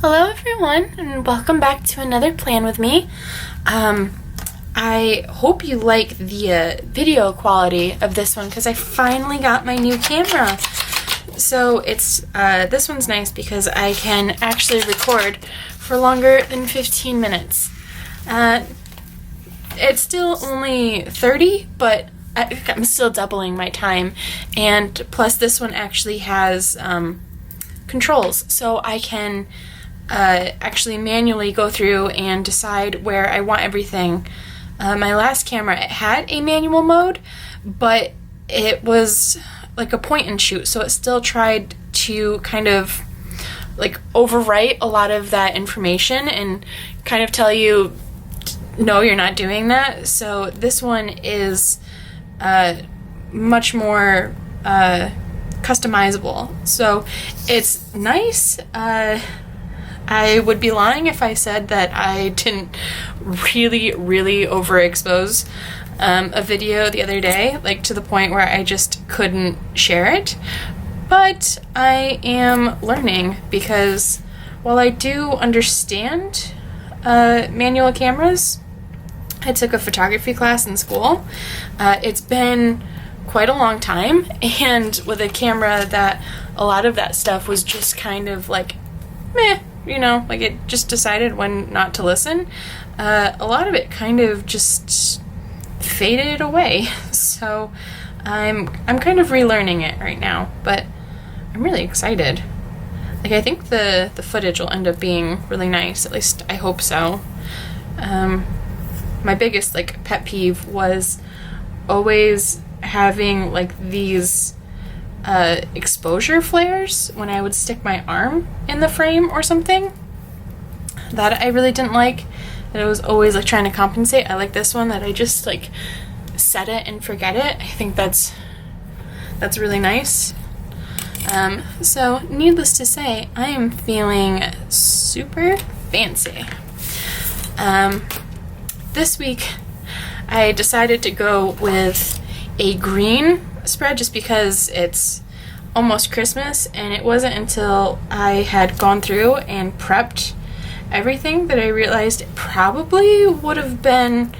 Hello everyone, and welcome back to another plan with me. I hope you like the video quality of this one because I finally got my new camera. So it's this one's nice because I can actually record for longer than 15 minutes. It's still only 30, but I'm still doubling my time, and plus this one actually has controls, so I can actually manually go through and decide where I want everything. My last camera, it had a manual mode, but it was like a point and shoot, so it still tried to kind of like overwrite a lot of that information and kind of tell you, no, you're not doing that. So this one is much more customizable, so it's nice. I would be lying if I said that I didn't really overexpose a video the other day, like to the point where I just couldn't share it. But I am learning because while I do understand manual cameras, I took a photography class in school. It's been quite a long time, and with a camera that a lot of that stuff was just kind of like meh, you know, like it just decided when not to listen. A lot of it kind of just faded away. So I'm kind of relearning it right now, but I'm really excited. Like, I think the footage will end up being really nice, at least I hope so. My biggest like pet peeve was always having like these exposure flares when I would stick my arm in the frame or something. That I really didn't like. That I was always like trying to compensate. I like this one that I just like set it and forget it. I think that's really nice. So needless to say, I am feeling super fancy. This week I decided to go with a green spread just because it's almost Christmas, and it wasn't until I had gone through and prepped everything that I realized it probably would have been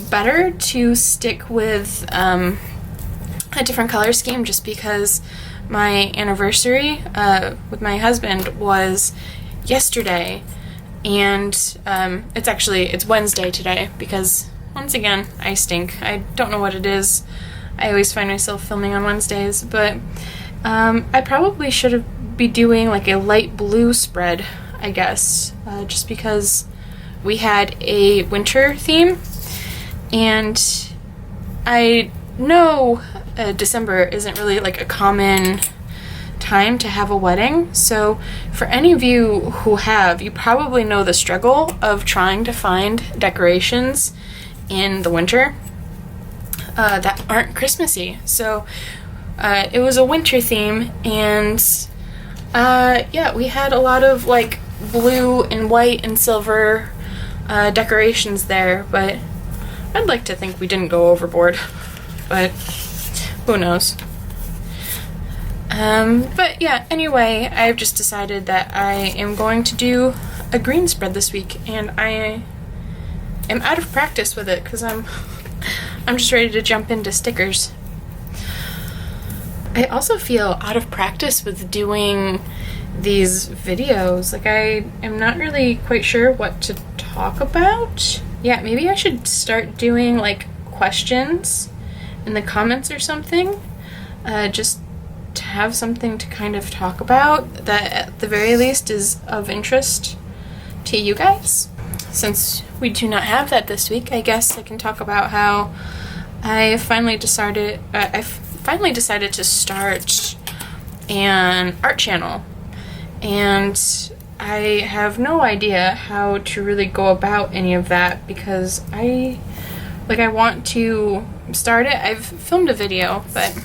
better to stick with a different color scheme, just because my anniversary with my husband was yesterday, and it's Wednesday today because once again I stink. I don't know what it is. I always find myself filming on Wednesdays, but I probably should be doing like a light blue spread, I guess, just because we had a winter theme, and I know December isn't really like a common time to have a wedding, so for any of you who have, you probably know the struggle of trying to find decorations in the winter that aren't Christmassy. So it was a winter theme, and yeah, we had a lot of like blue and white and silver decorations there, but I'd like to think we didn't go overboard, but who knows. But yeah, anyway, I've just decided that I am going to do a green spread this week, and I am out of practice with it because I'm just ready to jump into stickers. I also feel out of practice with doing these videos. Like, I am not really quite sure what to talk about. Yeah, maybe I should start doing like questions in the comments or something, just to have something to kind of talk about that at the very least is of interest to you guys. Since we do not have that this week, I guess I can talk about how I finally decided to start an art channel, and I have no idea how to really go about any of that because I want to start it. I've filmed a video, but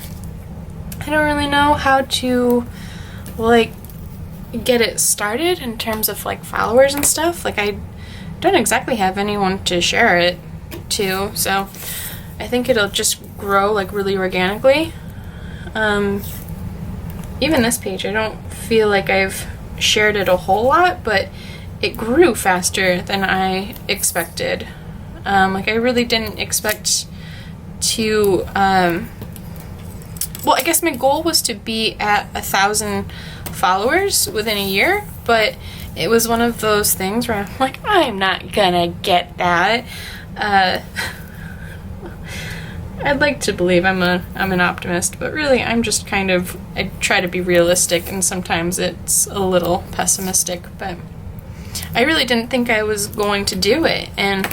I don't really know how to like get it started in terms of like followers and stuff. Like, I don't exactly have anyone to share it to, so I think it'll just grow like really organically. Even this page, I don't feel like I've shared it a whole lot, but it grew faster than I expected. Like, I really didn't expect to, well, I guess my goal was to be at 1,000 followers within a year, but it was one of those things where I'm like, I'm not gonna get that. I'd like to believe I'm an optimist, but really I try to be realistic, and sometimes it's a little pessimistic, but I really didn't think I was going to do it, and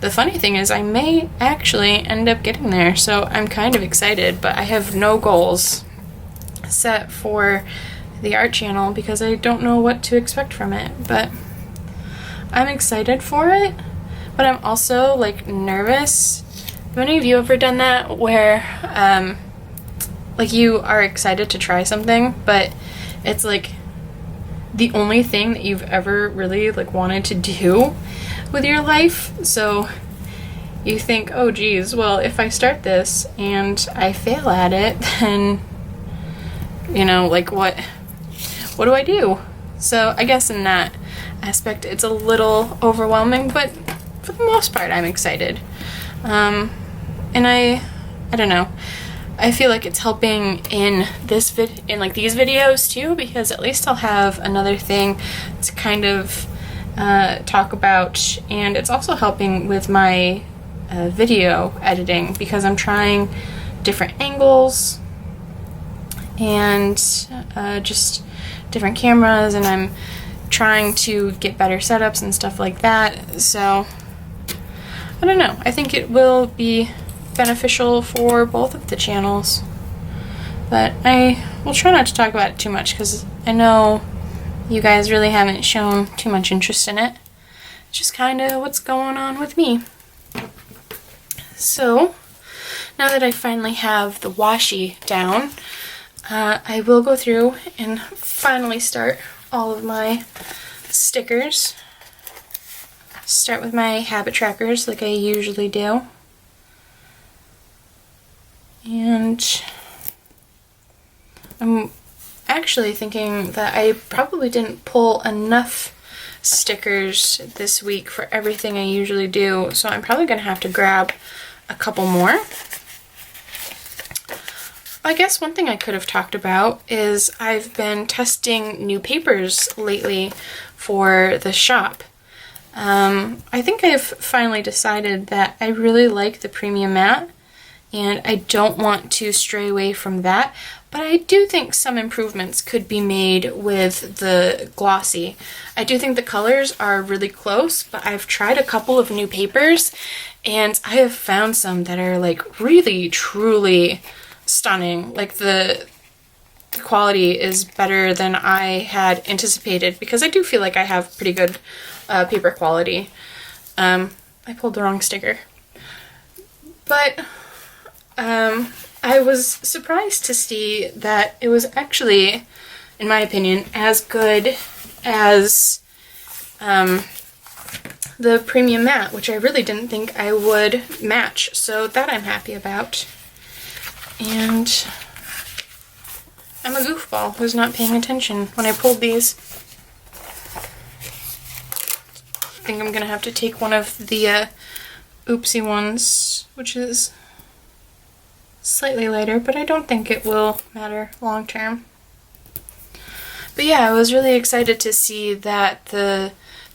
the funny thing is I may actually end up getting there, so I'm kind of excited, but I have no goals set for the art channel because I don't know what to expect from it, but I'm excited for it, but I'm also like nervous. Have any of you ever done that where like you are excited to try something, but it's like the only thing that you've ever really like wanted to do with your life? So you think, oh geez, well, if I start this and I fail at it, then, you know, like what do I do? So I guess in that aspect it's a little overwhelming, but for the most part I'm excited. And I don't know, I feel like it's helping in these videos too, because at least I'll have another thing to kind of talk about, and it's also helping with my video editing because I'm trying different angles and just different cameras, and I'm trying to get better setups and stuff like that. So I don't know, I think it will be beneficial for both of the channels, but I will try not to talk about it too much because I know you guys really haven't shown too much interest in it. It's just kind of what's going on with me. So now that I finally have the washi down, I will go through and finally start all of my stickers. Start with my habit trackers like I usually do. And I'm actually thinking that I probably didn't pull enough stickers this week for everything I usually do, so I'm probably going to have to grab a couple more. I guess one thing I could have talked about is I've been testing new papers lately for the shop. I think I've finally decided that I really like the premium matte, and I don't want to stray away from that, but I do think some improvements could be made with the glossy. I do think the colors are really close, but I've tried a couple of new papers, and I have found some that are like really, truly stunning. Like the quality is better than I had anticipated, because I do feel like I have pretty good paper quality. I pulled the wrong sticker. But I was surprised to see that it was actually, in my opinion, as good as the premium matte, which I really didn't think I would match. So that I'm happy about. And I'm a goofball who's not paying attention when I pulled these. I think I'm gonna have to take one of the oopsie ones, which is slightly lighter, but I don't think it will matter long term. But yeah, I was really excited to see that the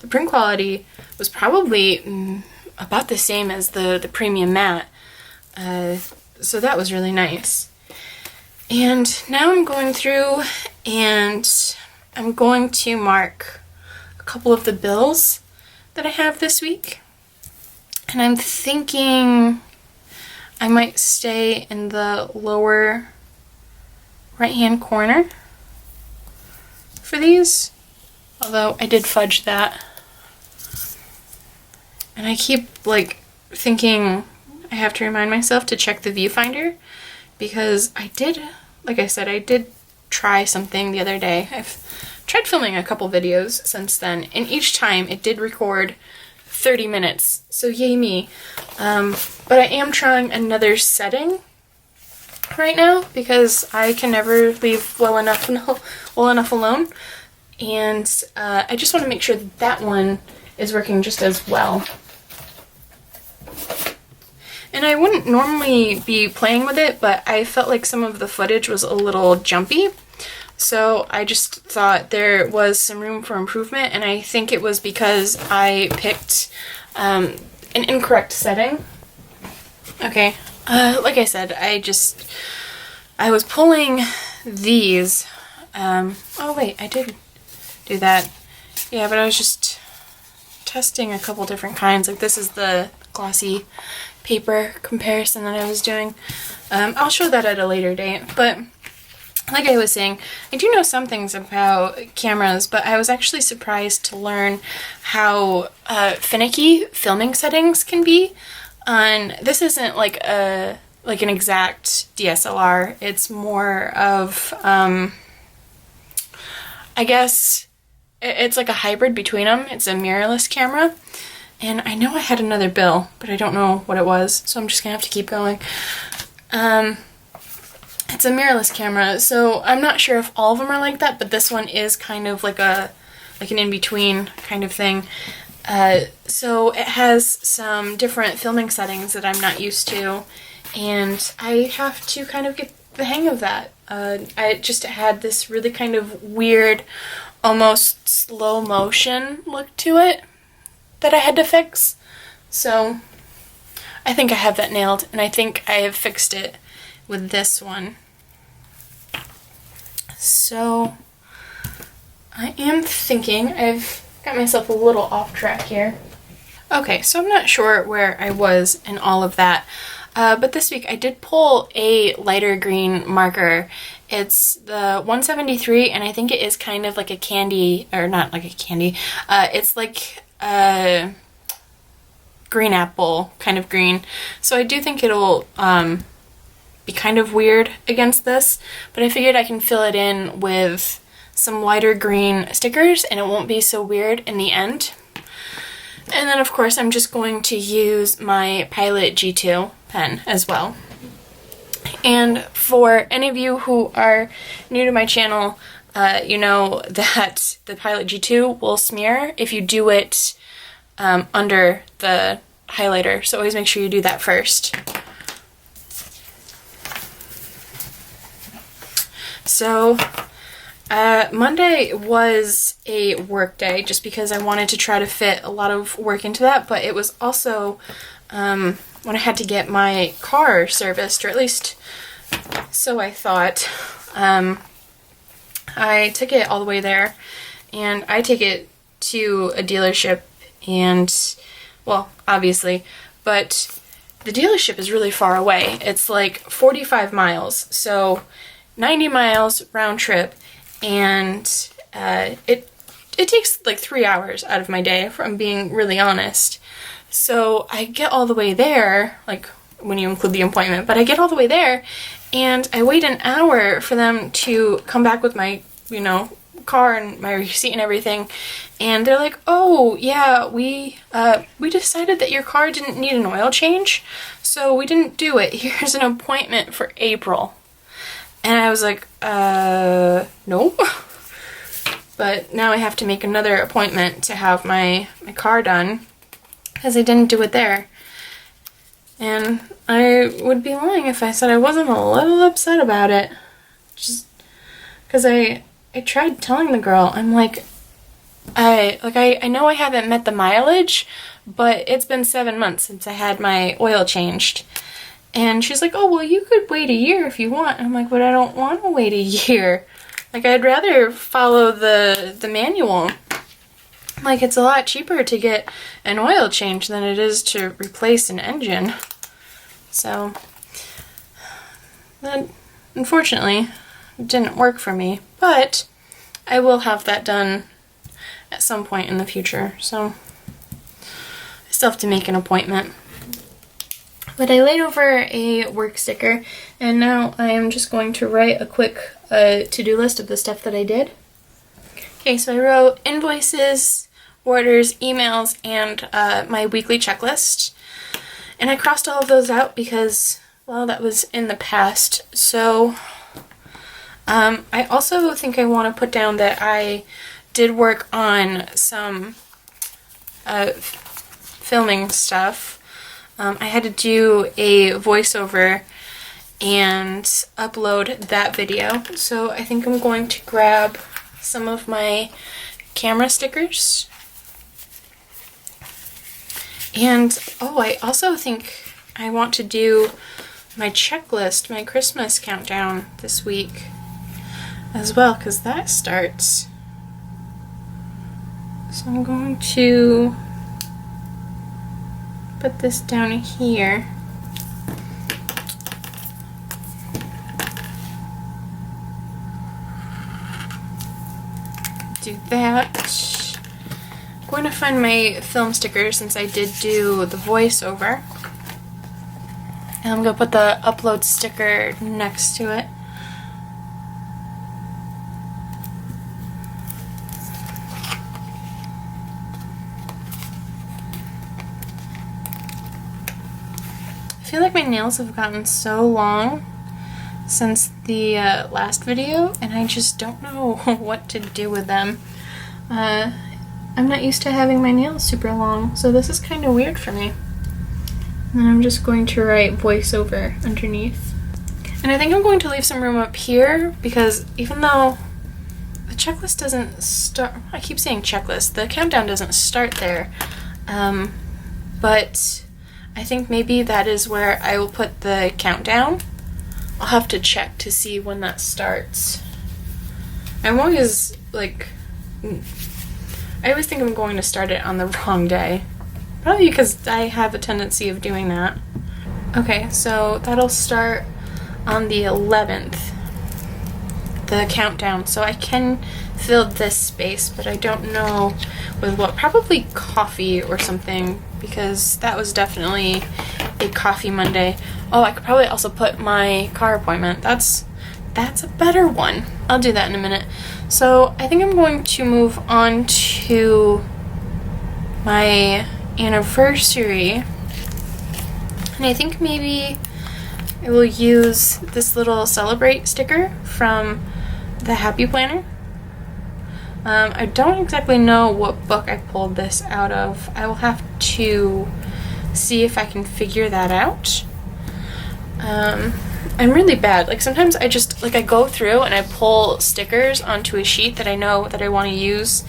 print quality was probably about the same as the premium matte. So that was really nice. And now I'm going through and I'm going to mark a couple of the bills that I have this week. And I'm thinking I might stay in the lower right-hand corner for these, although I did fudge that. And I keep like thinking I have to remind myself to check the viewfinder, because I did, like I said, I did try something the other day. I've tried filming a couple videos since then, and each time it did record 30 minutes, so yay me. But I am trying another setting right now because I can never leave well enough alone. and I just want to make sure that that one is working just as well. And I wouldn't normally be playing with it, but I felt like some of the footage was a little jumpy. So I just thought there was some room for improvement, and I think it was because I picked an incorrect setting. Okay, like I said, I was pulling these. Oh wait, I did do that. Yeah, but I was just testing a couple different kinds. Like this is the glossy paper comparison that I was doing. I'll show that at a later date, but like I was saying, I do know some things about cameras, but I was actually surprised to learn how finicky filming settings can be. This isn't like an exact DSLR. It's more of I guess it's like a hybrid between them. It's a mirrorless camera. And I know I had another bill, but I don't know what it was, so I'm just gonna have to keep going. It's a mirrorless camera, so I'm not sure if all of them are like that, but this one is kind of like an in-between kind of thing. So it has some different filming settings that I'm not used to, and I have to kind of get the hang of that. I just had this really kind of weird, almost slow motion look to it that I had to fix. So I think I have that nailed, and I think I have fixed it with this one. So I am thinking, I've got myself a little off track here. Okay, so I'm not sure where I was in all of that, but this week I did pull a lighter green marker. It's the 173, and I think it is kind of like a candy, or not like a candy, it's like a green apple kind of green. So I do think it'll be kind of weird against this, but I figured I can fill it in with some lighter green stickers and it won't be so weird in the end. And then of course I'm just going to use my Pilot G2 pen as well. And for any of you who are new to my channel, you know that the Pilot G2 will smear if you do it under the highlighter, so always make sure you do that first. So Monday was a work day just because I wanted to try to fit a lot of work into that, but it was also when I had to get my car serviced, or at least so I thought. I took it all the way there, and I take it to a dealership, and well, obviously, but the dealership is really far away. It's like 45 miles, so 90 miles round trip, and it takes like 3 hours out of my day, if I'm being really honest. So I get all the way there, like when you include the appointment, but I get all the way there, and I wait an hour for them to come back with my, car and my receipt and everything, and they're like, oh yeah, we decided that your car didn't need an oil change, so we didn't do it. Here's an appointment for April. And I was like, no. But now I have to make another appointment to have my car done, because I didn't do it there. And I would be lying if I said I wasn't a little upset about it. Just because I tried telling the girl, I'm like, I know I haven't met the mileage, but it's been 7 months since I had my oil changed. And she's like, oh, well, you could wait a year if you want. I'm like, but I don't want to wait a year. Like, I'd rather follow the manual. Like, it's a lot cheaper to get an oil change than it is to replace an engine. So, that, unfortunately, didn't work for me. But I will have that done at some point in the future. So, I still have to make an appointment. But I laid over a work sticker, and now I am just going to write a quick to-do list of the stuff that I did. Okay, so I wrote invoices, orders, emails, and my weekly checklist. And I crossed all of those out because, well, that was in the past. So I also think I want to put down that I did work on some filming stuff. I had to do a voiceover and upload that video. So I think I'm going to grab some of my camera stickers. And oh, I also think I want to do my checklist, my Christmas countdown this week as well, because that starts. So I'm going to put this down here. Do that. I'm going to find my film sticker since I did do the voiceover. And I'm going to put the upload sticker next to it. I feel like my nails have gotten so long since the last video, and I just don't know what to do with them. I'm not used to having my nails super long, so this is kind of weird for me. And I'm just going to write voiceover underneath. And I think I'm going to leave some room up here, because even though the checklist doesn't start, I keep saying checklist, the countdown doesn't start there, but I think maybe that is where I will put the countdown. I'll have to check to see when that starts. I'm always like, I always think I'm going to start it on the wrong day. Probably because I have a tendency of doing that. Okay, so that'll start on the 11th, the countdown. So I can fill this space, but I don't know with what. Probably coffee or something, because that was definitely a coffee Monday. Oh, I could probably also put my car appointment. That's a better one. I'll do that in a minute. So I think I'm going to move on to my anniversary. And I think maybe I will use this little celebrate sticker from the Happy Planner. I don't exactly know what book I pulled this out of. I will have to see if I can figure that out. I'm really bad. Like sometimes I just, like I go through and I pull stickers onto a sheet that I know that I want to use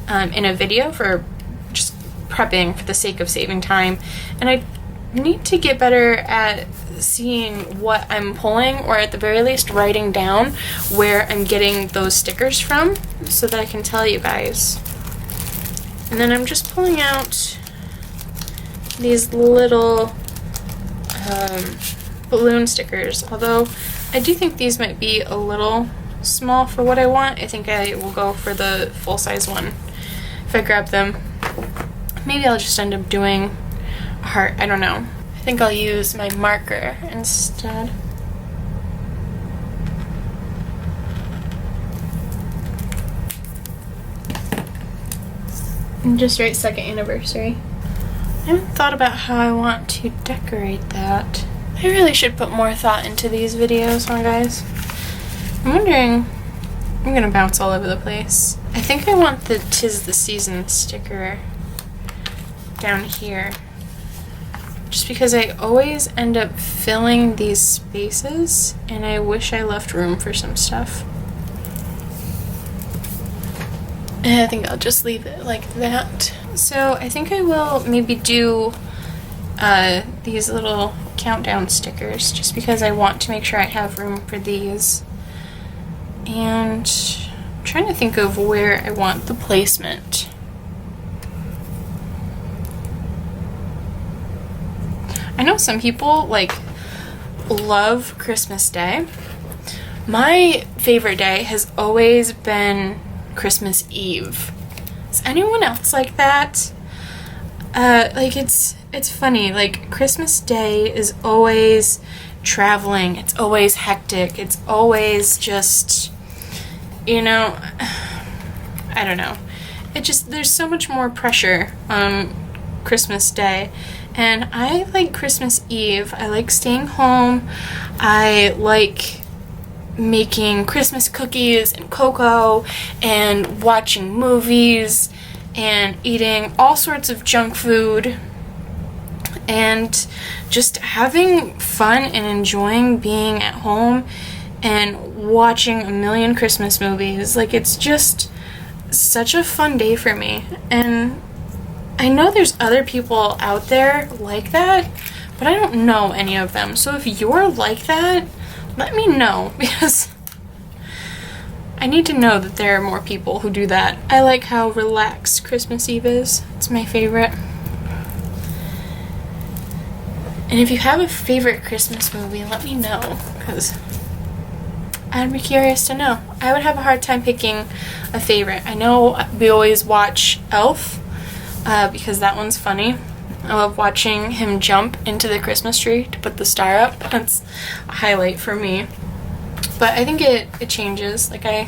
in a video for just prepping for the sake of saving time. And I need to get better at seeing what I'm pulling, or at the very least writing down where I'm getting those stickers from so that I can tell you guys. And then I'm just pulling out these little balloon stickers, although I do think these might be a little small for what I want. I think I will go for the full-size one if I grab them. Maybe I'll just end up doing a heart, I don't know. I think I'll use my marker instead. And just write second anniversary. I haven't thought about how I want to decorate that. I really should put more thought into these videos, huh guys? I'm wondering, I'm gonna bounce all over the place. I think I want the 'Tis the Season sticker down here. Just because I always end up filling these spaces, and I wish I left room for some stuff. And I think I'll just leave it like that. So I think I will maybe do these little countdown stickers, just because I want to make sure I have room for these. And I'm trying to think of where I want the placement. I know some people like love Christmas Day. My favorite day has always been Christmas Eve. Is anyone else like that? Like it's funny, like Christmas Day is always traveling, it's always hectic, it's always just, you know, I don't know. It just, there's so much more pressure on Christmas Day. And I like Christmas Eve. I like staying home. I like making Christmas cookies and cocoa and watching movies and eating all sorts of junk food and just having fun and enjoying being at home and watching a million Christmas movies. Like, it's just such a fun day for me. And I know there's other people out there like that, but I don't know any of them. So if you're like that, let me know, because I need to know that there are more people who do that. I like how relaxed Christmas Eve is. It's my favorite. And if you have a favorite Christmas movie, let me know, because I'd be curious to know. I would have a hard time picking a favorite. I know we always watch Elf, because that one's funny. I love watching him jump into the Christmas tree to put the star up. That's a highlight for me. But I think it changes. Like, I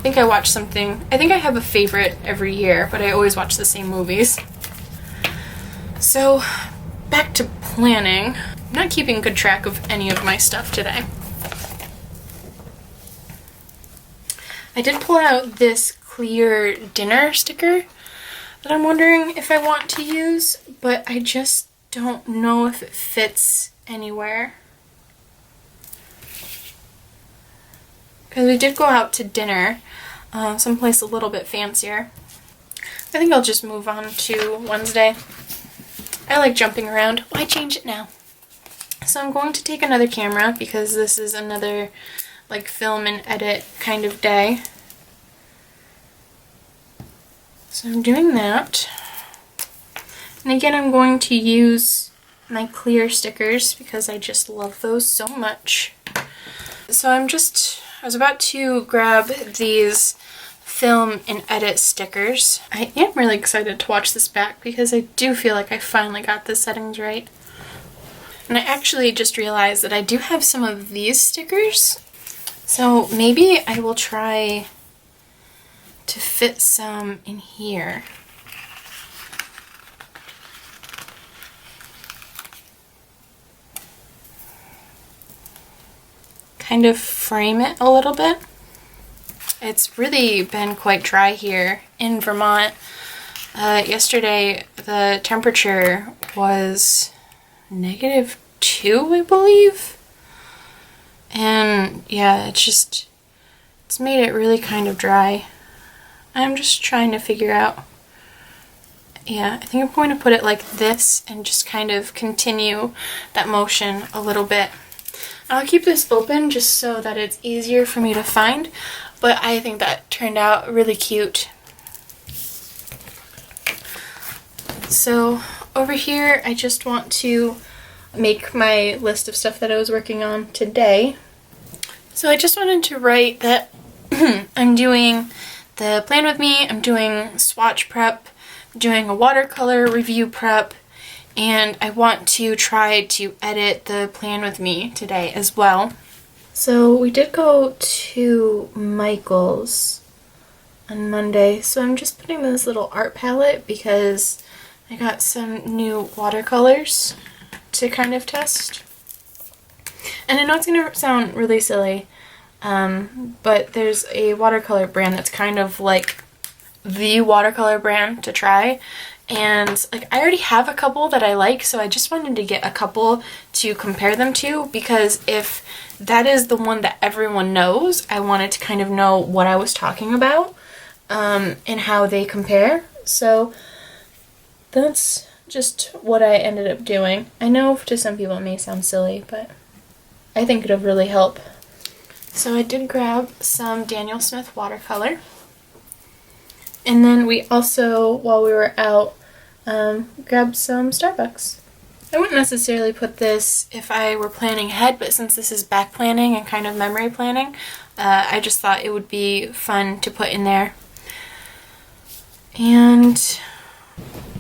think I watch something. I think I have a favorite every year, but I always watch the same movies. So, back to planning. I'm not keeping good track of any of my stuff today. I did pull out this clear dinner sticker that I'm wondering if I want to use, but I just don't know if it fits anywhere. Because we did go out to dinner, someplace a little bit fancier. I think I'll just move on to Wednesday. I like jumping around. Why change it now? So I'm going to take another camera because this is another like film and edit kind of day. So I'm doing that. And again, I'm going to use my clear stickers because I just love those so much. So I was about to grab these film and edit stickers. I am really excited to watch this back because I do feel like I finally got the settings right. And I actually just realized that I do have some of these stickers. So maybe I will try to fit some in here. Kind of frame it a little bit. It's really been quite dry here in Vermont. Yesterday the temperature was -2, I believe. And yeah, it's made it really kind of dry. I'm just trying to figure out, yeah, I think I'm going to put it like this and just kind of continue that motion a little bit. I'll keep this open just so that it's easier for me to find, but I think that turned out really cute. So over here, I just want to make my list of stuff that I was working on today. So I just wanted to write that I'm doing the plan with me, I'm doing swatch prep, I'm doing a watercolor review prep, and I want to try to edit the plan with me today as well. So we did go to Michael's on Monday, so I'm just putting this little art palette because I got some new watercolors to kind of test. And I know it's going to sound really silly, but there's a watercolor brand that's kind of like the watercolor brand to try. And like, I already have a couple that I like, so I just wanted to get a couple to compare them to, because if that is the one that everyone knows, I wanted to kind of know what I was talking about, and how they compare. So that's just what I ended up doing. I know to some people it may sound silly, but I think it'll really help. So I did grab some Daniel Smith watercolor. And then we also, while we were out, grabbed some Starbucks. I wouldn't necessarily put this if I were planning ahead, but since this is back planning and kind of memory planning, I just thought it would be fun to put in there. And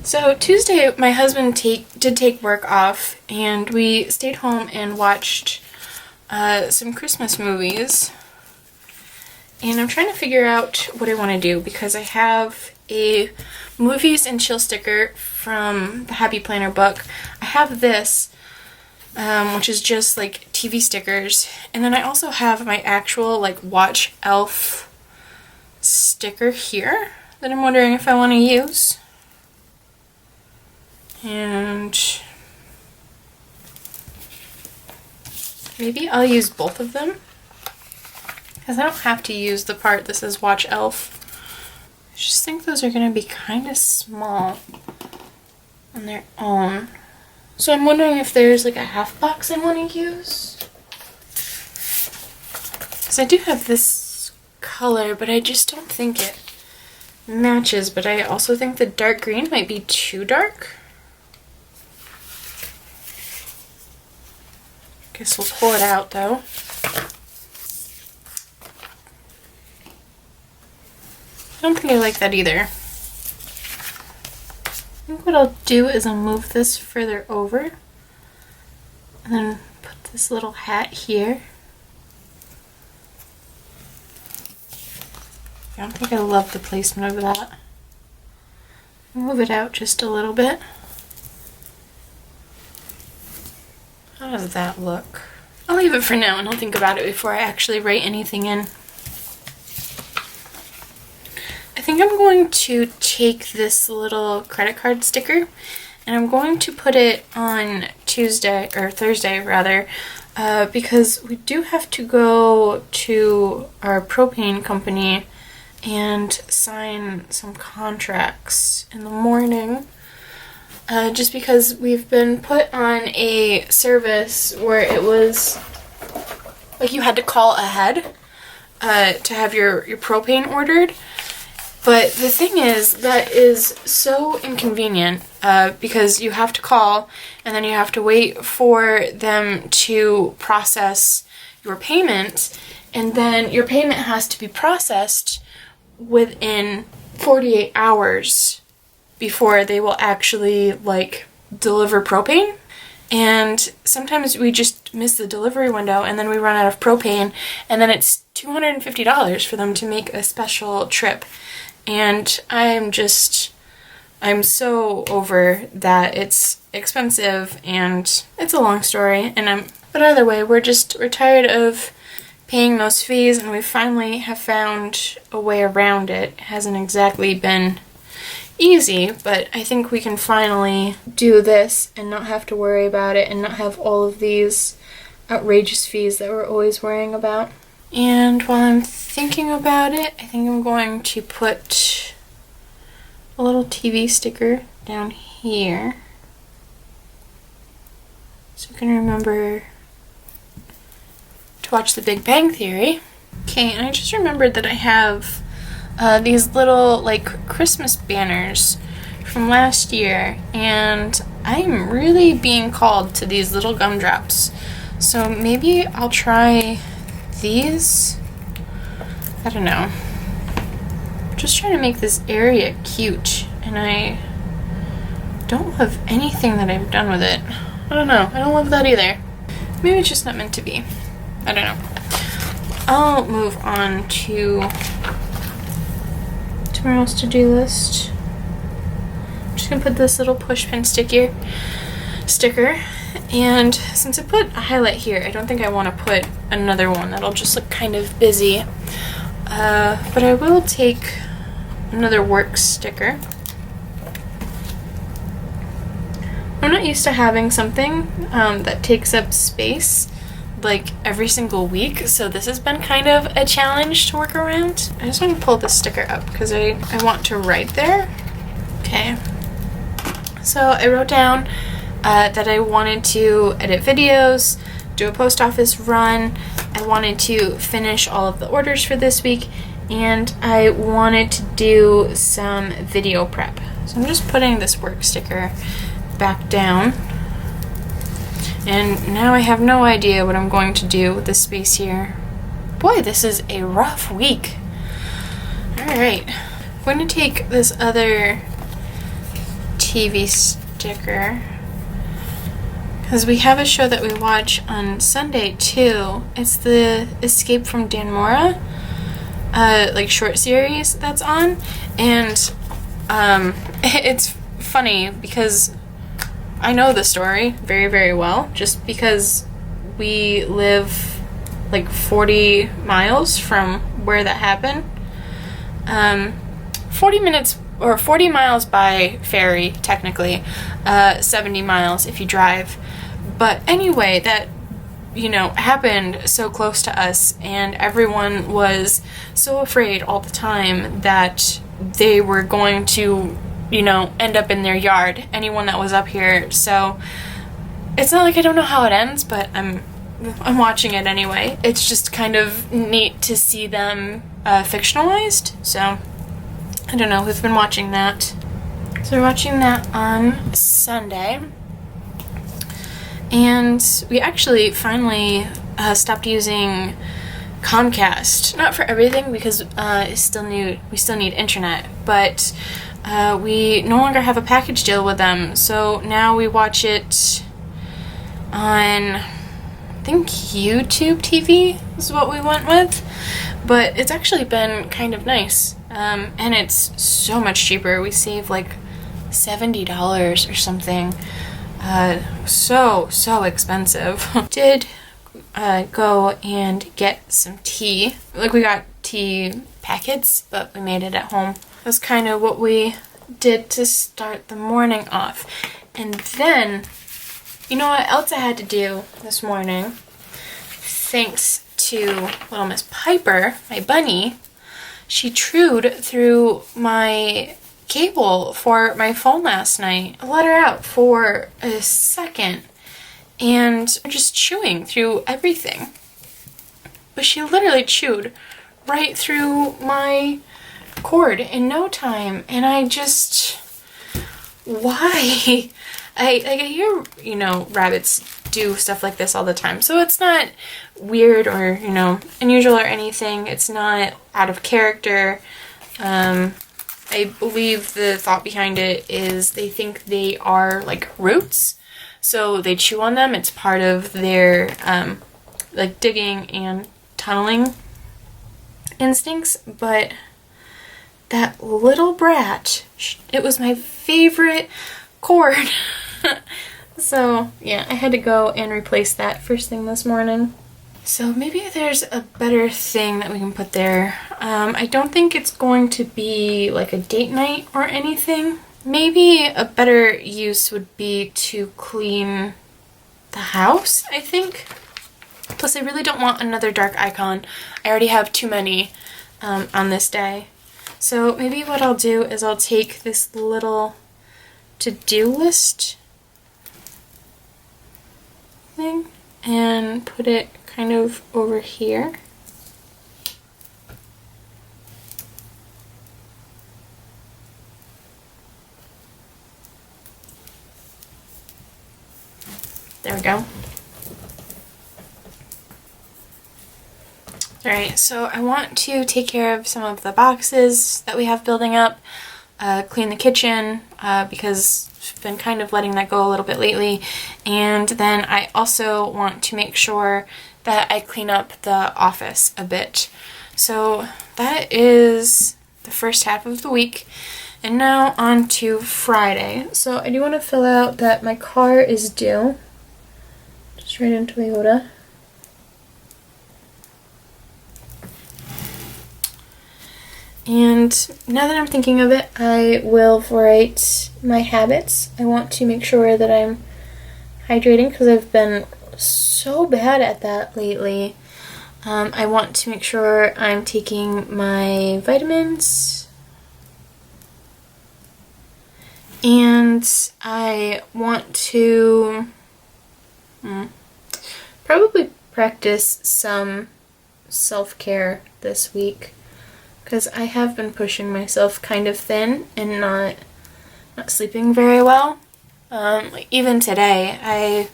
so Tuesday, my husband did take work off, and we stayed home and watched some Christmas movies. And I'm trying to figure out what I want to do, because I have a movies and chill sticker from the Happy Planner book. I have this, which is just like TV stickers. And then I also have my actual like Watch Elf sticker here that I'm wondering if I want to use. And maybe I'll use both of them, because I don't have to use the part that says Watch Elf. I just think those are going to be kind of small on their own. So I'm wondering if there's like a half box I want to use. Because I do have this color, but I just don't think it matches. But I also think the dark green might be too dark. Guess we'll pull it out though. I don't think I like that either. I think what I'll do is I'll move this further over and then put this little hat here. I don't think I love the placement of that. Move it out just a little bit. How does that look? I'll leave it for now and I'll think about it before I actually write anything in. I think I'm going to take this little credit card sticker and I'm going to put it on Tuesday, or Thursday rather, because we do have to go to our propane company and sign some contracts in the morning. Just because we've been put on a service where it was like you had to call ahead to have your propane ordered. But the thing is, that is so inconvenient because you have to call and then you have to wait for them to process your payment, and then your payment has to be processed within 48 hours before they will actually like deliver propane. And sometimes we just miss the delivery window and then we run out of propane, and then it's $250 for them to make a special trip. And I'm so over that. It's expensive and it's a long story, but either way, we're tired of paying those fees, and we finally have found a way around it. It hasn't exactly been easy, but I think we can finally do this and not have to worry about it and not have all of these outrageous fees that we're always worrying about. And while I'm thinking about it, I think I'm going to put a little TV sticker down here so you can remember to watch The Big Bang Theory. Okay, and I just remembered that I have these little like Christmas banners from last year, and I'm really being called to these little gumdrops. So maybe I'll try these. I don't know. I'm just trying to make this area cute, and I don't love anything that I've done with it. I don't know. I don't love that either. Maybe it's just not meant to be. I don't know. I'll move on to tomorrow's to-do list. I'm just gonna put this little push pin sticker, and since I put a highlight here, I don't think I want to put another one. That'll just look kind of busy. But I will take another work sticker. I'm not used to having something that takes up space like every single week, so this has been kind of a challenge to work around. I just want to pull this sticker up because I want to write there. Okay, so I wrote down that I wanted to edit videos, do a post office run, I wanted to finish all of the orders for this week, and I wanted to do some video prep. So I'm just putting this work sticker back down. And now I have no idea what I'm going to do with this space here. Boy, this is a rough week. Alright, I'm going to take this other TV sticker, because we have a show that we watch on Sunday too. It's the Escape from Danmora, like short series that's on. And it's funny because I know the story very, very well, just because we live like 40 miles from where that happened. 40 minutes or 40 miles by ferry, technically, 70 miles if you drive. But anyway, that, happened so close to us, and everyone was so afraid all the time that they were going to, end up in their yard, anyone that was up here. So it's not like I don't know how it ends, but I'm watching it anyway. It's just kind of neat to see them fictionalized. So I don't know, we've been watching that. So we're watching that on Sunday. And we actually finally stopped using Comcast. Not for everything, because we still need internet, but we no longer have a package deal with them. So now we watch it on, I think, YouTube TV is what we went with. But it's actually been kind of nice. And it's so much cheaper. We save like $70 or something. So expensive. Did go and get some tea. Like, we got tea packets, but we made it at home. That's kind of what we did to start the morning off. And then, you know what else I had to do this morning? Thanks to little Miss Piper, my bunny, she chewed through my cable for my phone last night. I let her out for a second and just chewing through everything. But she literally chewed right through my cord in no time, and I just, why? I hear, rabbits do stuff like this all the time, so it's not weird or, unusual or anything. It's not out of character. I believe the thought behind it is they think they are like roots, so they chew on them. It's part of their like digging and tunneling instincts. But that little brat, it was my favorite cord. So yeah, I had to go and replace that first thing this morning. So maybe there's a better thing that we can put there. I don't think it's going to be like a date night or anything. Maybe a better use would be to clean the house, I think. Plus, I really don't want another dark icon. I already have too many on this day. So maybe what I'll do is I'll take this little to-do list thing and put it kind of over here. There we go. Alright, so I want to take care of some of the boxes that we have building up, clean the kitchen, because I've been kind of letting that go a little bit lately, and then I also want to make sure that I clean up the office a bit. So that is the first half of the week. And now on to Friday. So I do want to fill out that my car is due. Just right into Toyota. And now that I'm thinking of it, I will write my habits. I want to make sure that I'm hydrating because I've been so bad at that lately. I want to make sure I'm taking my vitamins. And I want to probably practice some self-care this week, because I have been pushing myself kind of thin and not sleeping very well. Even today, I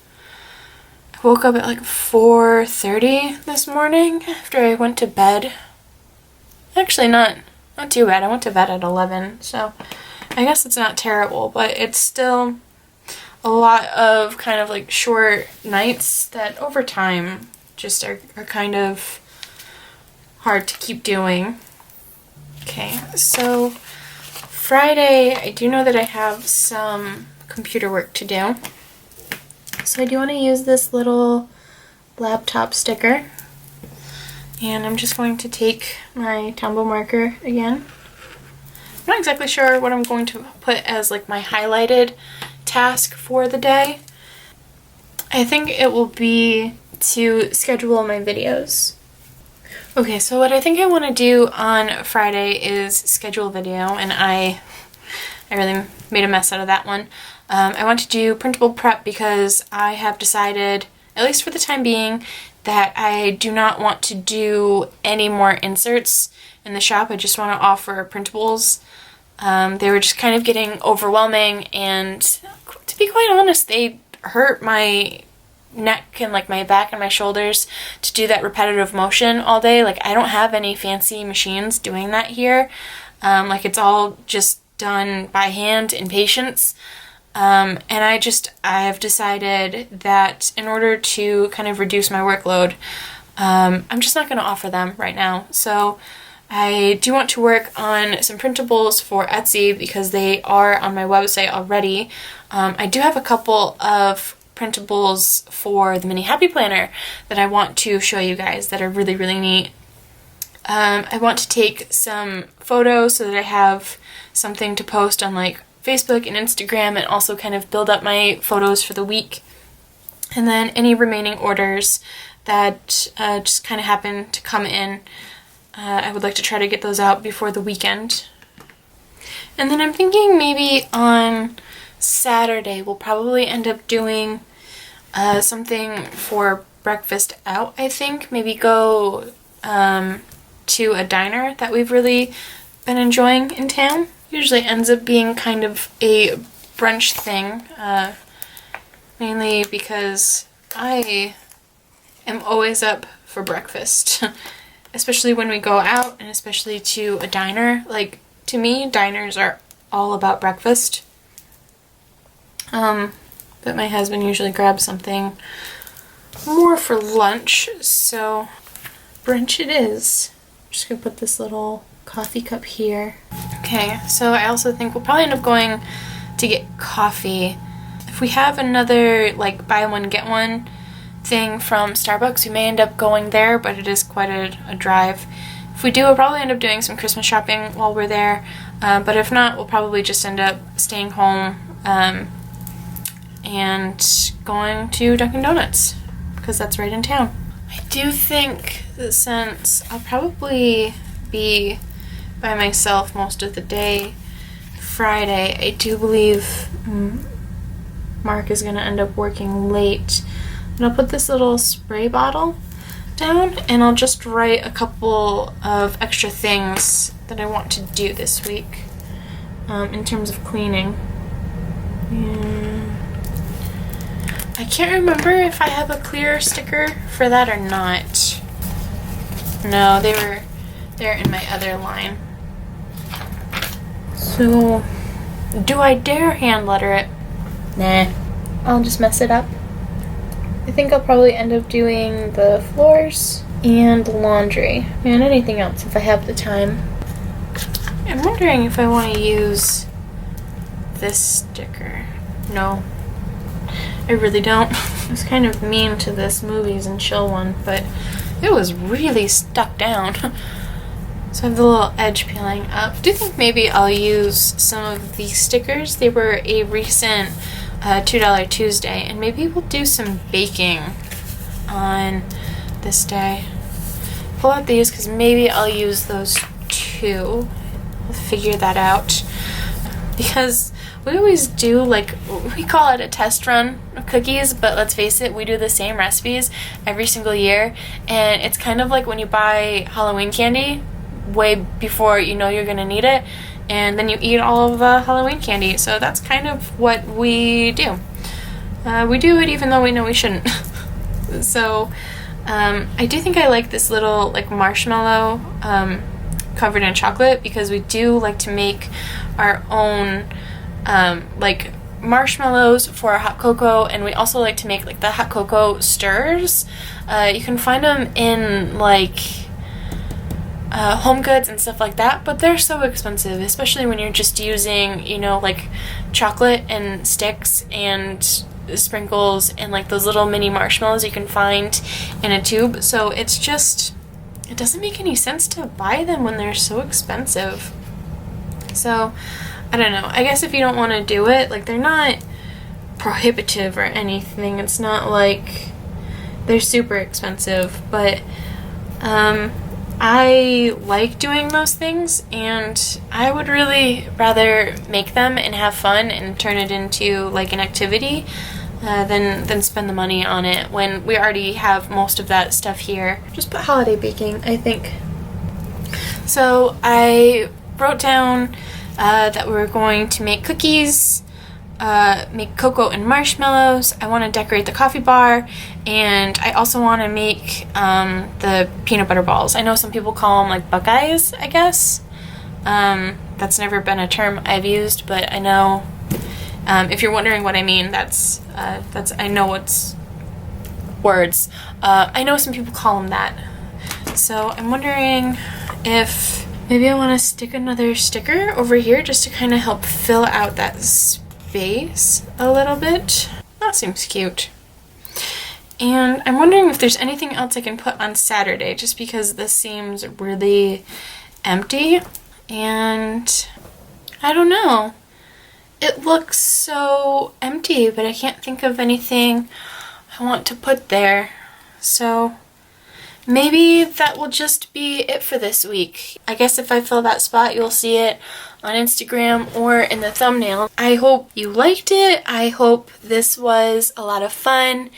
woke up at like 4:30 this morning after I went to bed. Actually, not too bad. I went to bed at 11, so I guess it's not terrible, but it's still a lot of kind of like short nights that over time just are kind of hard to keep doing. Okay, so Friday, I do know that I have some computer work to do. So I do want to use this little laptop sticker, and I'm just going to take my Tombow marker again. I'm not exactly sure what I'm going to put as like my highlighted task for the day. I think it will be to schedule my videos. Okay, so what I think I want to do on Friday is schedule a video, and I really made a mess out of that one. I want to do printable prep because I have decided, at least for the time being, that I do not want to do any more inserts in the shop. I just want to offer printables. They were just kind of getting overwhelming, and to be quite honest, they hurt my neck and like my back and my shoulders to do that repetitive motion all day. Like, I don't have any fancy machines doing that here. Like, it's all just done by hand in patience. And I have decided that in order to kind of reduce my workload, I'm just not going to offer them right now. So I do want to work on some printables for Etsy because they are on my website already. I do have a couple of printables for the mini happy planner that I want to show you guys that are really, really neat. I want to take some photos so that I have something to post on like Facebook and Instagram, and also kind of build up my photos for the week. And then any remaining orders that just kind of happen to come in, I would like to try to get those out before the weekend. And then I'm thinking maybe on Saturday we'll probably end up doing something for breakfast out, I think. Maybe go to a diner that we've really been enjoying in town. Usually ends up being kind of a brunch thing, mainly because I am always up for breakfast, especially when we go out, and especially to a diner. Like, to me, diners are all about breakfast. But my husband usually grabs something more for lunch, so brunch it is. I'm just gonna put this little coffee cup here. Okay, so I also think we'll probably end up going to get coffee. If we have another like buy one get one thing from Starbucks, we may end up going there, but it is quite a drive. If we do, we'll probably end up doing some Christmas shopping while we're there, but if not, we'll probably just end up staying home and going to Dunkin' Donuts because that's right in town. I do think that since I'll probably be by myself most of the day Friday, I do believe Mark is going to end up working late. And I'll put this little spray bottle down, and I'll just write a couple of extra things that I want to do this week in terms of cleaning. I can't remember if I have a clear sticker for that or not. No, they're in my other line. So, do I dare hand letter it? Nah, I'll just mess it up. I think I'll probably end up doing the floors and laundry, and anything else if I have the time. I'm wondering if I want to use this sticker. No, I really don't. I was kind of mean to this movies and chill one, but it was really stuck down. So I have the little edge peeling up. Do you think maybe I'll use some of these stickers? They were a recent $2 Tuesday, and maybe we'll do some baking on this day. Pull out these because maybe I'll use those too. We'll figure that out. Because we always do, like, we call it a test run of cookies, but let's face it, we do the same recipes every single year, and it's kind of like when you buy Halloween candy way before you know you're gonna need it, and then you eat all of the Halloween candy. So that's kind of what we do. We do it even though we know we shouldn't. So I do think I like this little like marshmallow covered in chocolate, because we do like to make our own like marshmallows for our hot cocoa, and we also like to make like the hot cocoa stirs. You can find them in like Home Goods and stuff like that, but they're so expensive, especially when you're just using, you know, like chocolate and sticks and sprinkles and like those little mini marshmallows you can find in a tube. So it's just, it doesn't make any sense to buy them when they're so expensive. So I don't know. I guess if you don't want to do it, like they're not prohibitive or anything. It's not like they're super expensive, but I like doing those things, and I would really rather make them and have fun and turn it into like an activity than spend the money on it when we already have most of that stuff here. Just put holiday baking, I think. So I wrote down that we were going to make cookies, make cocoa and marshmallows. I want to decorate the coffee bar, and I also want to make the peanut butter balls. I know some people call them like Buckeyes, I guess. That's never been a term I've used, but I know if you're wondering what I mean, that's I know it's words. I know some people call them that. So I'm wondering if maybe I want to stick another sticker over here just to kind of help fill out that space a little bit. That seems cute. And I'm wondering if there's anything else I can put on Saturday, just because this seems really empty. And I don't know. It looks so empty, but I can't think of anything I want to put there. So maybe that will just be it for this week. I guess if I fill that spot, you'll see it on Instagram or in the thumbnail. I hope you liked it. I hope this was a lot of fun.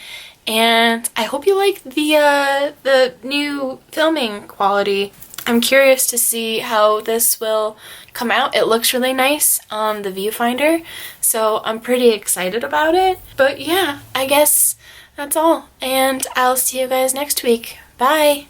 And I hope you like the new filming quality. I'm curious to see how this will come out. It looks really nice on the viewfinder, so I'm pretty excited about it. But yeah, I guess that's all, and I'll see you guys next week. Bye!